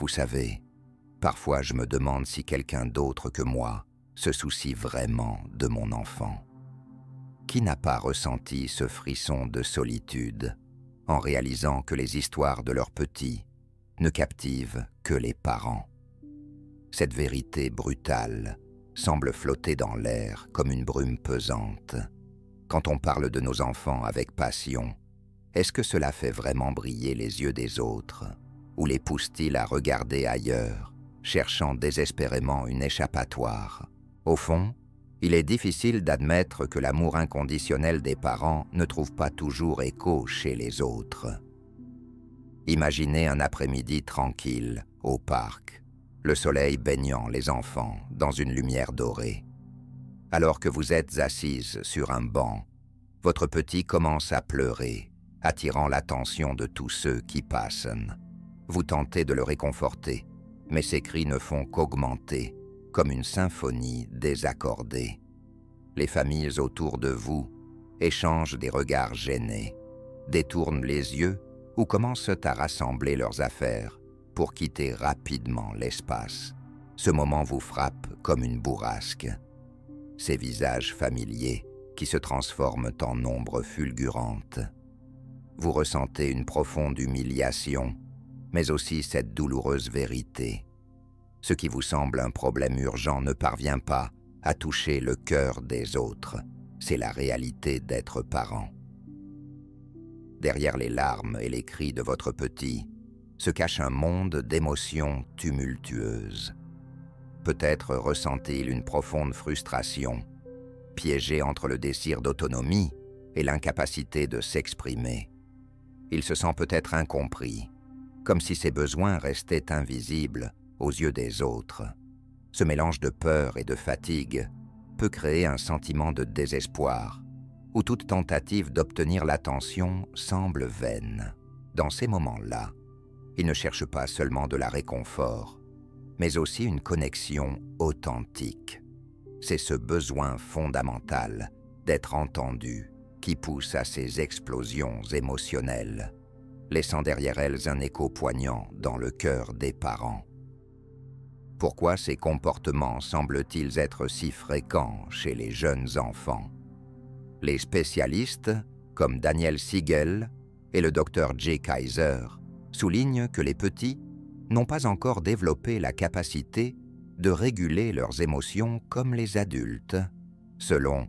Vous savez, parfois je me demande si quelqu'un d'autre que moi se soucie vraiment de mon enfant. Qui n'a pas ressenti ce frisson de solitude en réalisant que les histoires de leurs petits ne captivent que les parents? Cette vérité brutale semble flotter dans l'air comme une brume pesante. Quand on parle de nos enfants avec passion, est-ce que cela fait vraiment briller les yeux des autres, ou les pousse-t-il à regarder ailleurs, cherchant désespérément une échappatoire? Au fond, il est difficile d'admettre que l'amour inconditionnel des parents ne trouve pas toujours écho chez les autres. Imaginez un après-midi tranquille, au parc, le soleil baignant les enfants dans une lumière dorée. Alors que vous êtes assise sur un banc, votre petit commence à pleurer, attirant l'attention de tous ceux qui passent. Vous tentez de le réconforter, mais ses cris ne font qu'augmenter, comme une symphonie désaccordée. Les familles autour de vous échangent des regards gênés, détournent les yeux ou commencent à rassembler leurs affaires pour quitter rapidement l'espace. Ce moment vous frappe comme une bourrasque. Ces visages familiers qui se transforment en ombres fulgurantes. Vous ressentez une profonde humiliation, mais aussi cette douloureuse vérité. Ce qui vous semble un problème urgent ne parvient pas à toucher le cœur des autres. C'est la réalité d'être parent. Derrière les larmes et les cris de votre petit se cache un monde d'émotions tumultueuses. Peut-être ressent-il une profonde frustration, piégé entre le désir d'autonomie et l'incapacité de s'exprimer. Il se sent peut-être incompris, comme si ses besoins restaient invisibles aux yeux des autres. Ce mélange de peur et de fatigue peut créer un sentiment de désespoir, où toute tentative d'obtenir l'attention semble vaine. Dans ces moments-là, il ne cherche pas seulement de la réconfort, mais aussi une connexion authentique. C'est ce besoin fondamental d'être entendu qui pousse à ces explosions émotionnelles, laissant derrière elles un écho poignant dans le cœur des parents. Pourquoi ces comportements semblent-ils être si fréquents chez les jeunes enfants? Les spécialistes, comme Daniel Siegel et le Dr Jay Kaiser, soulignent que les petits n'ont pas encore développé la capacité de réguler leurs émotions comme les adultes. Selon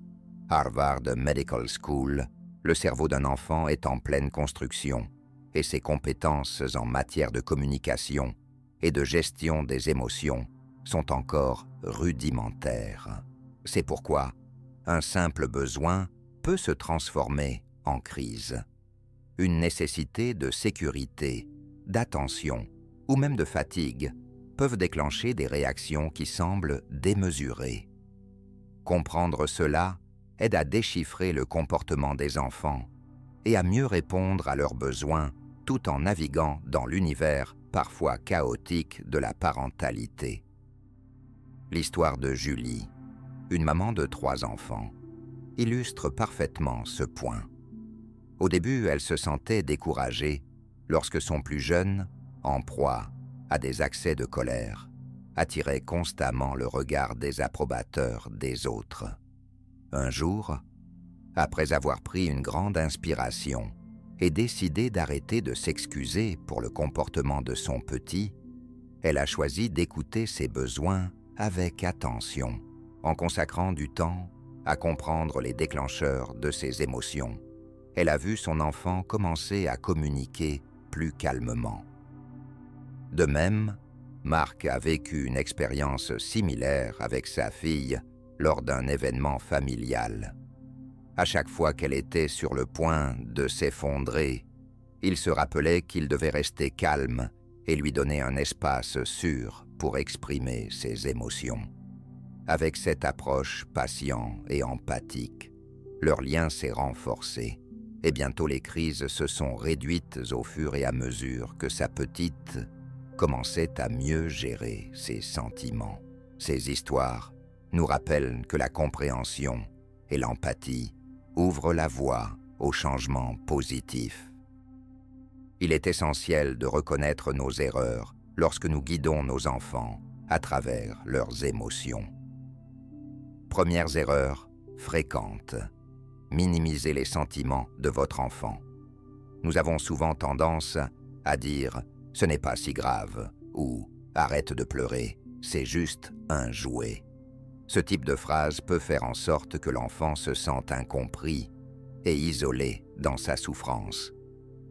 Harvard Medical School, le cerveau d'un enfant est en pleine construction et ses compétences en matière de communication et de gestion des émotions sont encore rudimentaires. C'est pourquoi un simple besoin peut se transformer en crise. Une nécessité de sécurité, d'attention ou même de fatigue peuvent déclencher des réactions qui semblent démesurées. Comprendre cela aide à déchiffrer le comportement des enfants et à mieux répondre à leurs besoins tout en naviguant dans l'univers parfois chaotique de la parentalité. L'histoire de Julie, une maman de 3 enfants, illustre parfaitement ce point. Au début, elle se sentait découragée lorsque son plus jeune, en proie à des accès de colère, attirait constamment le regard désapprobateur des autres. Un jour, après avoir pris une grande inspiration et décidé d'arrêter de s'excuser pour le comportement de son petit, elle a choisi d'écouter ses besoins avec attention, en consacrant du temps à comprendre les déclencheurs de ses émotions. Elle a vu son enfant commencer à communiquer plus calmement. De même, Marc a vécu une expérience similaire avec sa fille lors d'un événement familial. À chaque fois qu'elle était sur le point de s'effondrer, il se rappelait qu'il devait rester calme et lui donner un espace sûr pour exprimer ses émotions. Avec cette approche patient et empathique, leur lien s'est renforcé et bientôt les crises se sont réduites au fur et à mesure que sa petite commençait à mieux gérer ses sentiments. Ces histoires nous rappellent que la compréhension et l'empathie ouvrent la voie au changement positif. Il est essentiel de reconnaître nos erreurs lorsque nous guidons nos enfants à travers leurs émotions. Premières erreurs fréquentes. Minimiser les sentiments de votre enfant. Nous avons souvent tendance à dire « ce n'est pas si grave » ou « arrête de pleurer, c'est juste un jouet ». Ce type de phrase peut faire en sorte que l'enfant se sente incompris et isolé dans sa souffrance.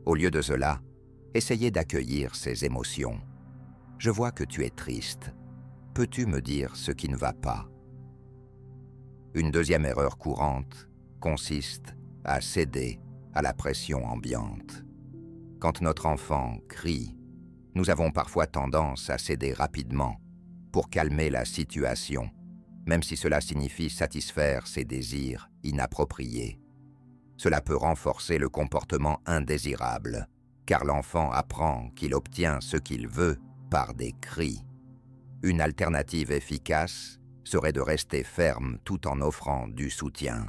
Au lieu de cela, essayez d'accueillir ses émotions. « Je vois que tu es triste. Peux-tu me dire ce qui ne va pas ?» Une deuxième erreur courante consiste à céder à la pression ambiante. Quand notre enfant crie, nous avons parfois tendance à céder rapidement pour calmer la situation, même si cela signifie satisfaire ses désirs inappropriés. Cela peut renforcer le comportement indésirable, car l'enfant apprend qu'il obtient ce qu'il veut par des cris. Une alternative efficace serait de rester ferme tout en offrant du soutien.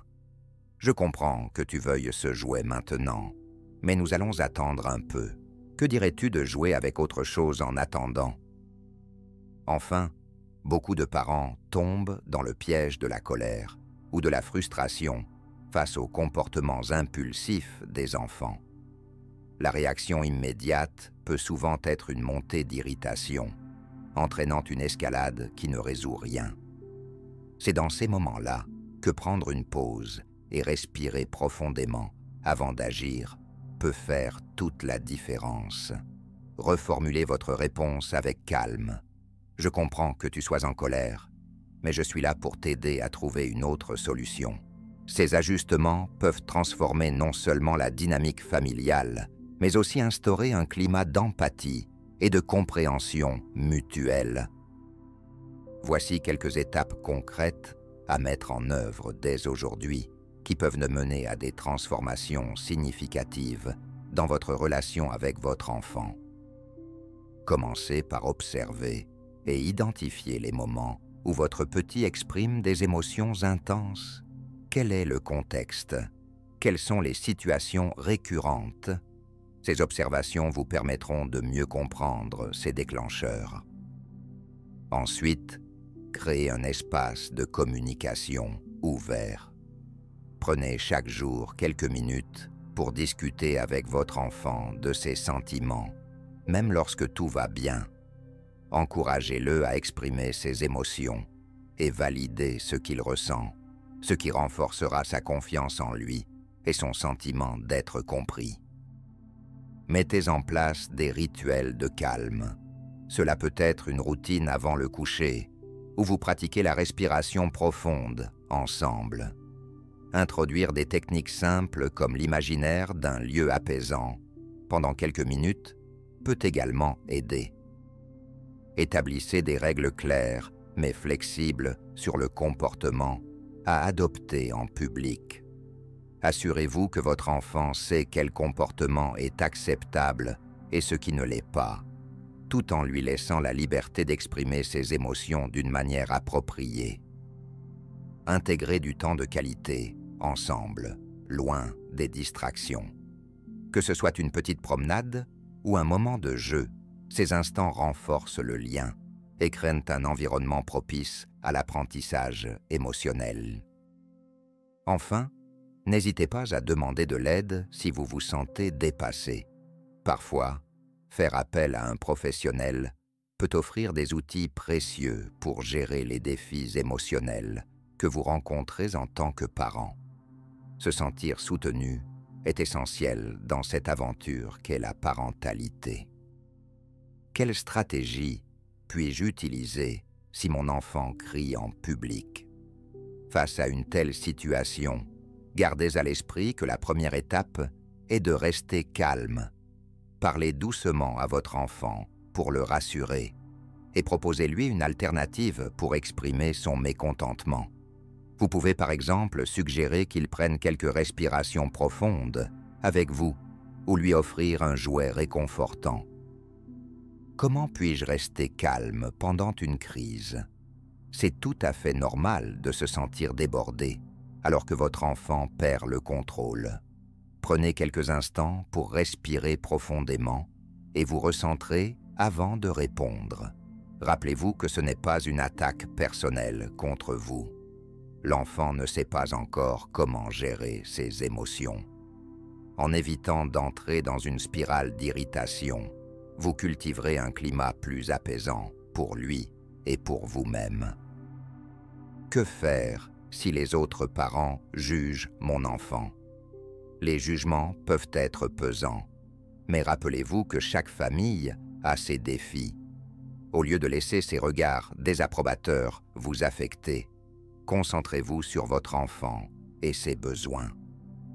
Je comprends que tu veuilles ce jouet maintenant, mais nous allons attendre un peu. Que dirais-tu de jouer avec autre chose en attendant? Enfin, beaucoup de parents tombent dans le piège de la colère ou de la frustration face aux comportements impulsifs des enfants. La réaction immédiate peut souvent être une montée d'irritation, entraînant une escalade qui ne résout rien. C'est dans ces moments-là que prendre une pause et respirer profondément avant d'agir peut faire toute la différence. Reformulez votre réponse avec calme. Je comprends que tu sois en colère, mais je suis là pour t'aider à trouver une autre solution. Ces ajustements peuvent transformer non seulement la dynamique familiale, mais aussi instaurer un climat d'empathie et de compréhension mutuelle. Voici quelques étapes concrètes à mettre en œuvre dès aujourd'hui qui peuvent mener à des transformations significatives dans votre relation avec votre enfant. Commencez par observer et identifier les moments où votre petit exprime des émotions intenses. Quel est le contexte? Quelles sont les situations récurrentes? Ces observations vous permettront de mieux comprendre ces déclencheurs. Ensuite, créez un espace de communication ouvert. Prenez chaque jour quelques minutes pour discuter avec votre enfant de ses sentiments, même lorsque tout va bien. Encouragez-le à exprimer ses émotions et validez ce qu'il ressent, ce qui renforcera sa confiance en lui et son sentiment d'être compris. Mettez en place des rituels de calme. Cela peut être une routine avant le coucher, où vous pratiquez la respiration profonde ensemble. Introduire des techniques simples comme l'imaginaire d'un lieu apaisant pendant quelques minutes peut également aider. Établissez des règles claires mais flexibles sur le comportement à adopter en public. Assurez-vous que votre enfant sait quel comportement est acceptable et ce qui ne l'est pas, tout en lui laissant la liberté d'exprimer ses émotions d'une manière appropriée. Intégrez du temps de qualité, ensemble, loin des distractions. Que ce soit une petite promenade ou un moment de jeu, ces instants renforcent le lien et créent un environnement propice à l'apprentissage émotionnel. Enfin, n'hésitez pas à demander de l'aide si vous vous sentez dépassé. Parfois, faire appel à un professionnel peut offrir des outils précieux pour gérer les défis émotionnels que vous rencontrez en tant que parent. Se sentir soutenu est essentiel dans cette aventure qu'est la parentalité. Quelle stratégie puis-je utiliser si mon enfant crie en public? Face à une telle situation, gardez à l'esprit que la première étape est de rester calme. Parlez doucement à votre enfant pour le rassurer et proposez-lui une alternative pour exprimer son mécontentement. Vous pouvez par exemple suggérer qu'il prenne quelques respirations profondes avec vous ou lui offrir un jouet réconfortant. Comment puis-je rester calme pendant une crise? C'est tout à fait normal de se sentir débordé alors que votre enfant perd le contrôle. Prenez quelques instants pour respirer profondément et vous recentrer avant de répondre. Rappelez-vous que ce n'est pas une attaque personnelle contre vous. L'enfant ne sait pas encore comment gérer ses émotions. En évitant d'entrer dans une spirale d'irritation, vous cultiverez un climat plus apaisant pour lui et pour vous-même. Que faire si les autres parents jugent mon enfant? Les jugements peuvent être pesants, mais rappelez-vous que chaque famille a ses défis. Au lieu de laisser ces regards désapprobateurs vous affecter, concentrez-vous sur votre enfant et ses besoins.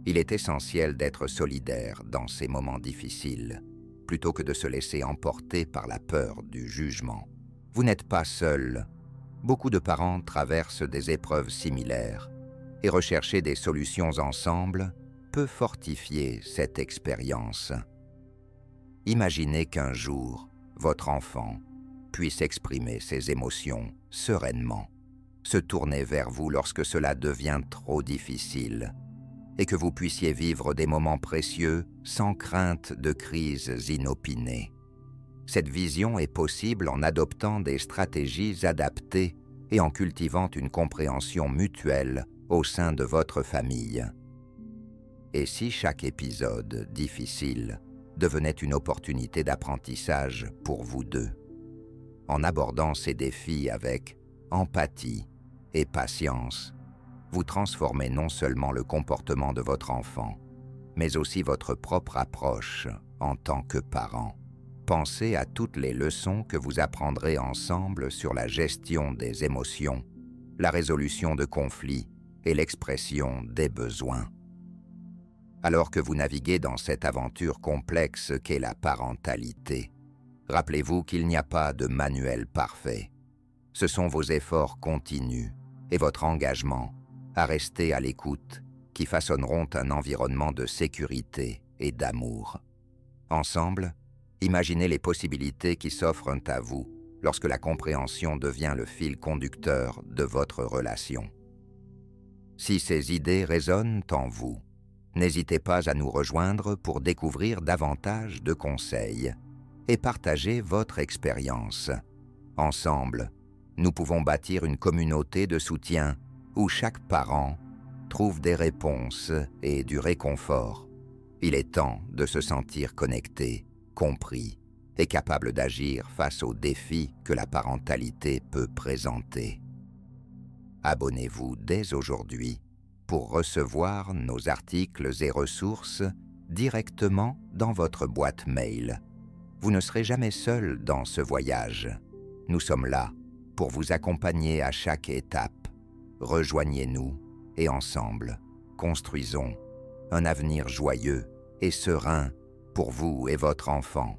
Il est essentiel d'être solidaire dans ces moments difficiles, plutôt que de se laisser emporter par la peur du jugement. Vous n'êtes pas seul. Beaucoup de parents traversent des épreuves similaires, et rechercher des solutions ensemble peut fortifier cette expérience. Imaginez qu'un jour, votre enfant puisse exprimer ses émotions sereinement, se tourner vers vous lorsque cela devient trop difficile, et que vous puissiez vivre des moments précieux sans crainte de crises inopinées. Cette vision est possible en adoptant des stratégies adaptées et en cultivant une compréhension mutuelle au sein de votre famille. Et si chaque épisode difficile devenait une opportunité d'apprentissage pour vous deux? En abordant ces défis avec empathie et patience, vous transformez non seulement le comportement de votre enfant, mais aussi votre propre approche en tant que parent. Pensez à toutes les leçons que vous apprendrez ensemble sur la gestion des émotions, la résolution de conflits et l'expression des besoins. Alors que vous naviguez dans cette aventure complexe qu'est la parentalité, rappelez-vous qu'il n'y a pas de manuel parfait. Ce sont vos efforts continus et votre engagement à rester à l'écoute qui façonneront un environnement de sécurité et d'amour. Ensemble, imaginez les possibilités qui s'offrent à vous lorsque la compréhension devient le fil conducteur de votre relation. Si ces idées résonnent en vous, n'hésitez pas à nous rejoindre pour découvrir davantage de conseils et partager votre expérience. Ensemble, nous pouvons bâtir une communauté de soutien où chaque parent trouve des réponses et du réconfort. Il est temps de se sentir connecté, compris et capable d'agir face aux défis que la parentalité peut présenter. Abonnez-vous dès aujourd'hui pour recevoir nos articles et ressources directement dans votre boîte mail. Vous ne serez jamais seul dans ce voyage. Nous sommes là pour vous accompagner à chaque étape. Rejoignez-nous et ensemble, construisons un avenir joyeux et serein pour vous et votre enfant.